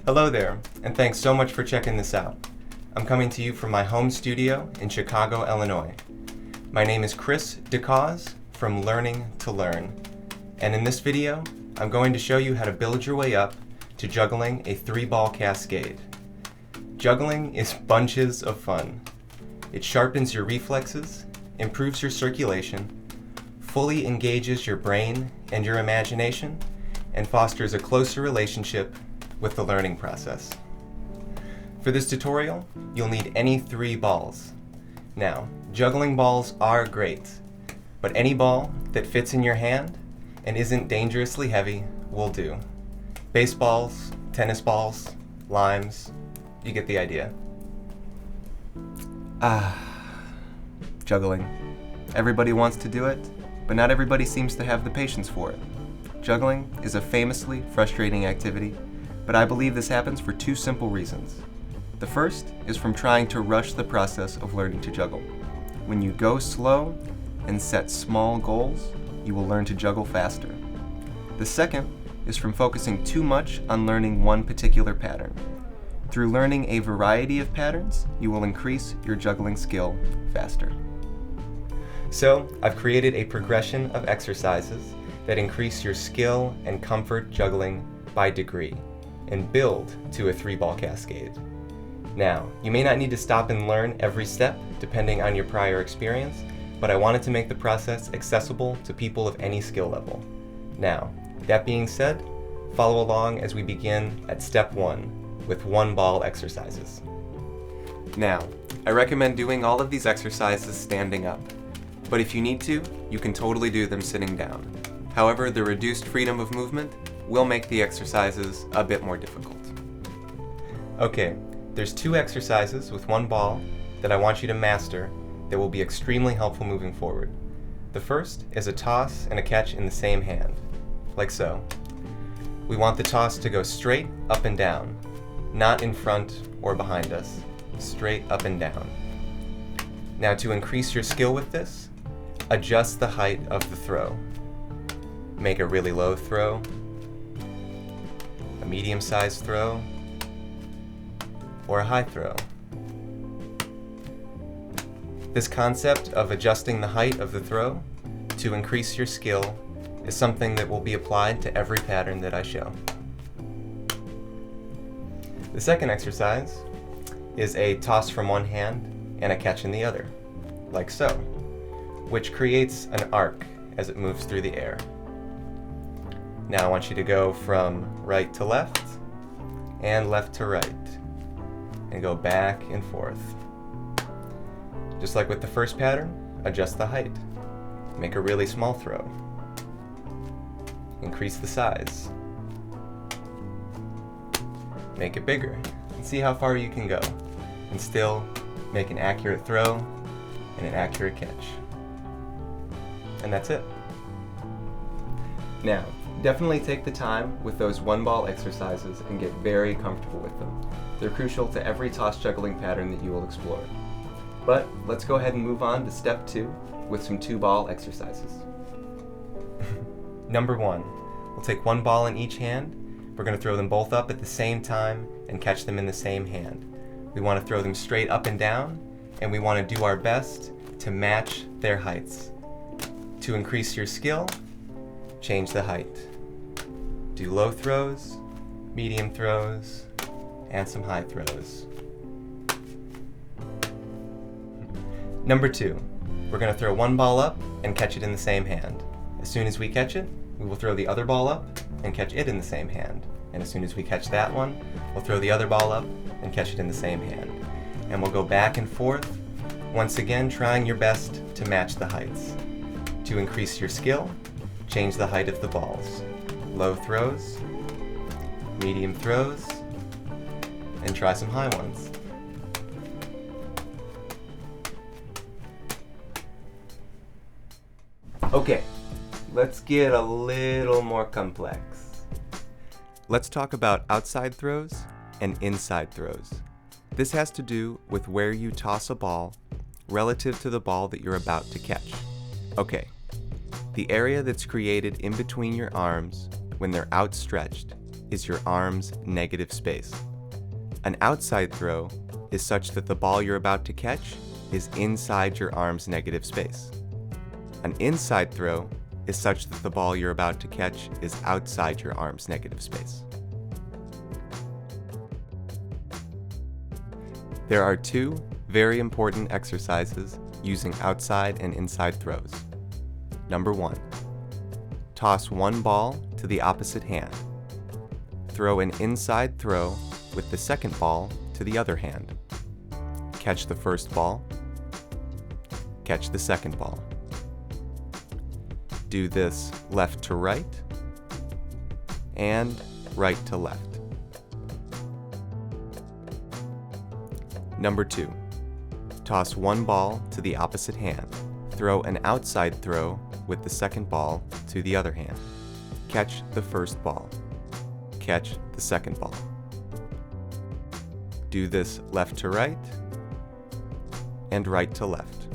Hello there, and thanks so much for checking this out. I'm coming to you from my home studio in Chicago, Illinois. My name is Chris DeCause from Learning to Learn, and in this video, I'm going to show you how to build your way up to juggling a 3-ball cascade. Juggling is bunches of fun. It sharpens your reflexes, improves your circulation, fully engages your brain and your imagination, and fosters a closer relationship with the learning process. For this tutorial, you'll need any 3 balls. Now, juggling balls are great, but any ball that fits in your hand and isn't dangerously heavy will do. Baseballs, tennis balls, limes, you get the idea. Juggling. Everybody wants to do it, but not everybody seems to have the patience for it. Juggling is a famously frustrating activity, but I believe this happens for 2 simple reasons. The first is from trying to rush the process of learning to juggle. When you go slow and set small goals, you will learn to juggle faster. The second is from focusing too much on learning one particular pattern. Through learning a variety of patterns, you will increase your juggling skill faster. So, I've created a progression of exercises that increase your skill and comfort juggling by degree and build to a 3-ball cascade. Now, you may not need to stop and learn every step depending on your prior experience, but I wanted to make the process accessible to people of any skill level. Now, that being said, follow along as we begin at step 1 with 1-ball exercises. Now, I recommend doing all of these exercises standing up, but if you need to, you can totally do them sitting down. However, the reduced freedom of movement will make the exercises a bit more difficult. Okay, there's 2 exercises with 1 ball that I want you to master that will be extremely helpful moving forward. The first is a toss and a catch in the same hand, like so. We want the toss to go straight up and down, not in front or behind us, straight up and down. Now, to increase your skill with this, adjust the height of the throw. Make a really low throw, a medium-sized throw, or a high throw. This concept of adjusting the height of the throw to increase your skill is something that will be applied to every pattern that I show. The second exercise is a toss from one hand and a catch in the other, like so, which creates an arc as it moves through the air. Now I want you to go from right to left and left to right and go back and forth. Just like with the first pattern, adjust the height. Make a really small throw. Increase the size. Make it bigger and see how far you can go and still make an accurate throw and an accurate catch. And that's it. Now, definitely take the time with those 1-ball exercises and get very comfortable with them. They're crucial to every toss juggling pattern that you will explore. But let's go ahead and move on to step 2 with some 2-ball exercises. Number 1, we'll take 1 ball in each hand. We're going to throw them both up at the same time and catch them in the same hand. We want to throw them straight up and down, and we want to do our best to match their heights. To increase your skill, change the height. Do low throws, medium throws, and some high throws. Number 2, we're going to throw 1 ball up and catch it in the same hand. As soon as we catch it, we will throw the other ball up and catch it in the same hand. And as soon as we catch that one, we'll throw the other ball up and catch it in the same hand. And we'll go back and forth, once again trying your best to match the heights. To increase your skill, change the height of the balls. Low throws, medium throws, and try some high ones. Okay, let's get a little more complex. Let's talk about outside throws and inside throws. This has to do with where you toss a ball relative to the ball that you're about to catch. Okay, the area that's created in between your arms when they're outstretched is your arm's negative space. An outside throw is such that the ball you're about to catch is inside your arm's negative space. An inside throw is such that the ball you're about to catch is outside your arm's negative space. There are two very important exercises using outside and inside throws. Number 1, toss one ball to the opposite hand. Throw an inside throw with the second ball to the other hand. Catch the first ball, catch the second ball. Do this left to right and right to left. Number 2, toss one ball to the opposite hand. Throw an outside throw with the second ball to the other hand. Catch the first ball, catch the second ball. Do this left to right and right to left.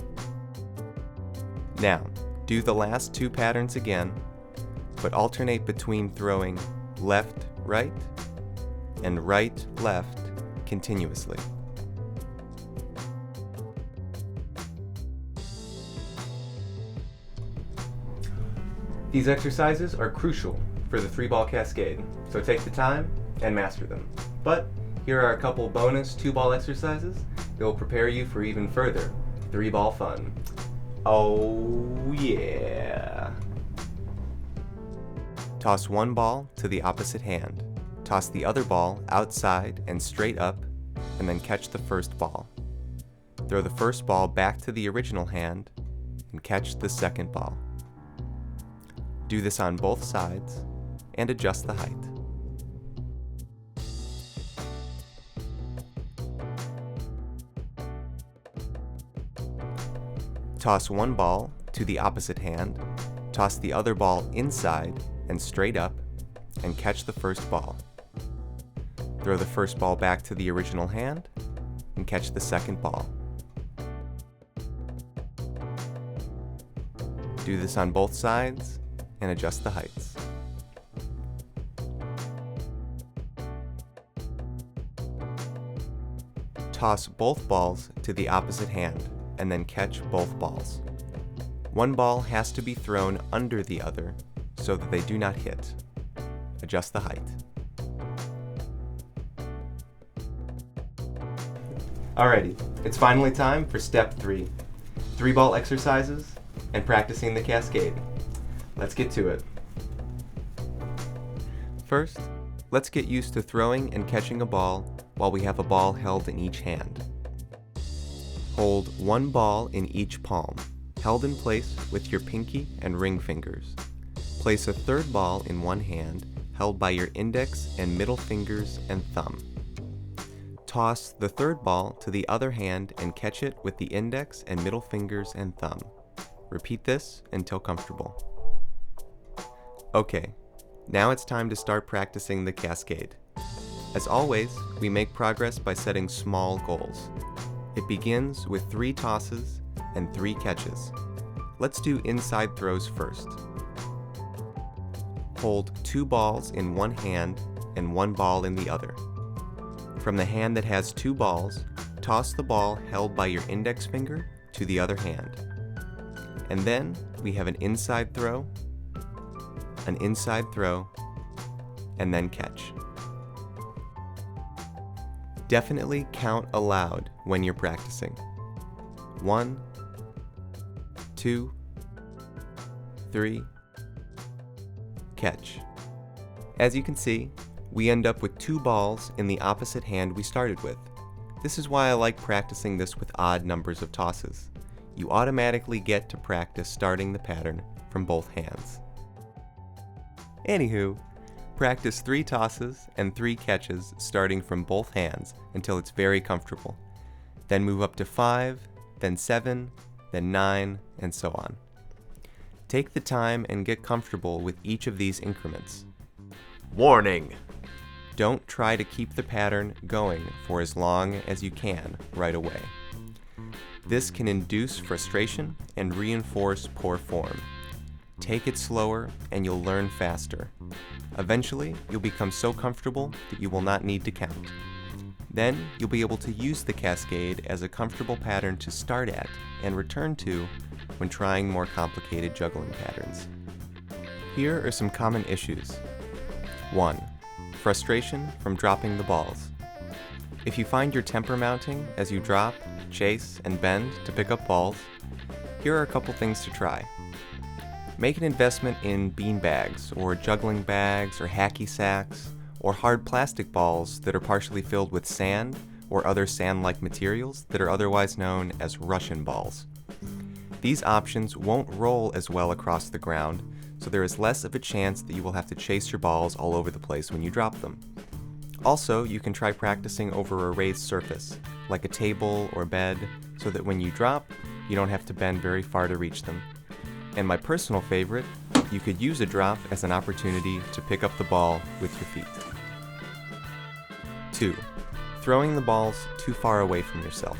Now, do the last two patterns again, but alternate between throwing left, right, and right, left continuously. These exercises are crucial for the 3-ball cascade, so take the time and master them. But here are a couple bonus 2-ball exercises that will prepare you for even further 3-ball fun. Oh yeah! Toss one ball to the opposite hand. Toss the other ball outside and straight up, and then catch the first ball. Throw the first ball back to the original hand and catch the second ball. Do this on both sides and adjust the height. Toss one ball to the opposite hand, toss the other ball inside and straight up, and catch the first ball. Throw the first ball back to the original hand and catch the second ball. Do this on both sides and adjust the heights. Toss both balls to the opposite hand and then catch both balls. One ball has to be thrown under the other so that they do not hit. Adjust the height. Alrighty, it's finally time for step 3. 3-ball exercises and practicing the cascade. Let's get to it. First, let's get used to throwing and catching a ball while we have a ball held in each hand. Hold one ball in each palm, held in place with your pinky and ring fingers. Place a third ball in one hand, held by your index and middle fingers and thumb. Toss the third ball to the other hand and catch it with the index and middle fingers and thumb. Repeat this until comfortable. Okay, now it's time to start practicing the cascade. As always, we make progress by setting small goals. It begins with 3 tosses and 3 catches. Let's do inside throws first. Hold 2 balls in one hand and 1 ball in the other. From the hand that has 2 balls, toss the ball held by your index finger to the other hand. And then we have an inside throw, and then catch. Definitely count aloud when you're practicing. 1, 2, 3, catch. As you can see, we end up with 2 balls in the opposite hand we started with. This is why I like practicing this with odd numbers of tosses. You automatically get to practice starting the pattern from both hands. Anywho, practice 3 tosses and 3 catches starting from both hands until it's very comfortable. Then move up to 5, then 7, then 9, and so on. Take the time and get comfortable with each of these increments. Warning! Don't try to keep the pattern going for as long as you can right away. This can induce frustration and reinforce poor form. Take it slower and you'll learn faster. Eventually, you'll become so comfortable that you will not need to count. Then, you'll be able to use the Cascade as a comfortable pattern to start at and return to when trying more complicated juggling patterns. Here are some common issues. 1. Frustration from dropping the balls. If you find your temper mounting as you drop, chase, and bend to pick up balls, here are a couple things to try. Make an investment in bean bags, or juggling bags, or hacky sacks, or hard plastic balls that are partially filled with sand or other sand-like materials that are otherwise known as Russian balls. These options won't roll as well across the ground, so there is less of a chance that you will have to chase your balls all over the place when you drop them. Also, you can try practicing over a raised surface, like a table or bed, so that when you drop, you don't have to bend very far to reach them. And my personal favorite, you could use a drop as an opportunity to pick up the ball with your feet. 2. Throwing the balls too far away from yourself.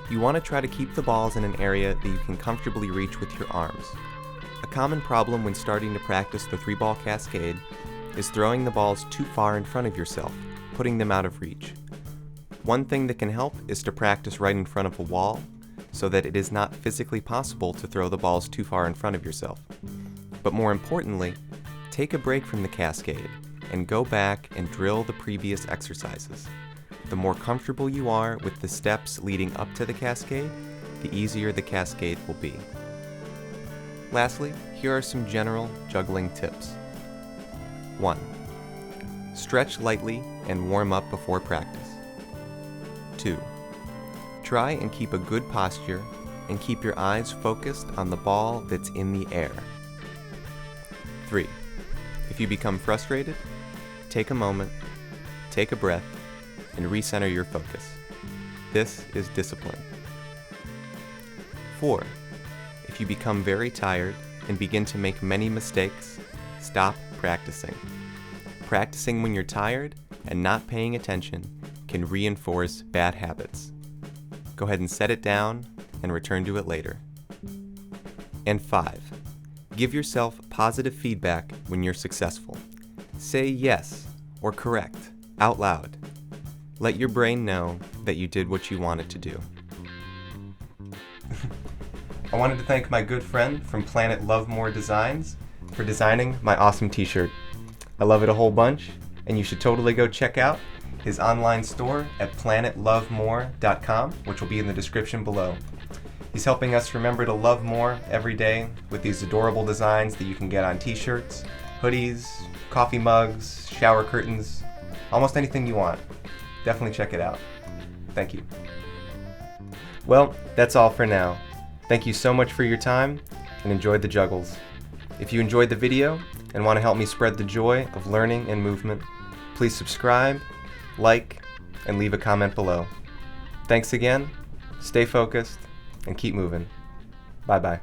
You want to try to keep the balls in an area that you can comfortably reach with your arms. A common problem when starting to practice the 3-ball Cascade is throwing the balls too far in front of yourself, putting them out of reach. One thing that can help is to practice right in front of a wall, so that it is not physically possible to throw the balls too far in front of yourself. But more importantly, take a break from the Cascade and go back and drill the previous exercises. The more comfortable you are with the steps leading up to the Cascade, the easier the Cascade will be. Lastly, here are some general juggling tips. 1. Stretch lightly and warm up before practice. 2. Try and keep a good posture and keep your eyes focused on the ball that's in the air. 3. If you become frustrated, take a moment, take a breath, and recenter your focus. This is discipline. 4. If you become very tired and begin to make many mistakes, stop practicing. Practicing when you're tired and not paying attention can reinforce bad habits. Go ahead and set it down and return to it later. And 5. Give yourself positive feedback when you're successful. Say yes or correct out loud. Let your brain know that you did what you wanted to do. I wanted to thank my good friend from Planet Lovemore Designs for designing my awesome t-shirt. I love it a whole bunch, and you should totally go check out his online store at planetlovemore.com, which will be in the description below. He's helping us remember to love more every day with these adorable designs that you can get on t-shirts, hoodies, coffee mugs, shower curtains, almost anything you want. Definitely check it out. Thank you. Well, that's all for now. Thank you so much for your time, and enjoy the juggles. If you enjoyed the video and want to help me spread the joy of learning and movement, please subscribe, like, and leave a comment below. Thanks again, stay focused, and keep moving. Bye-bye.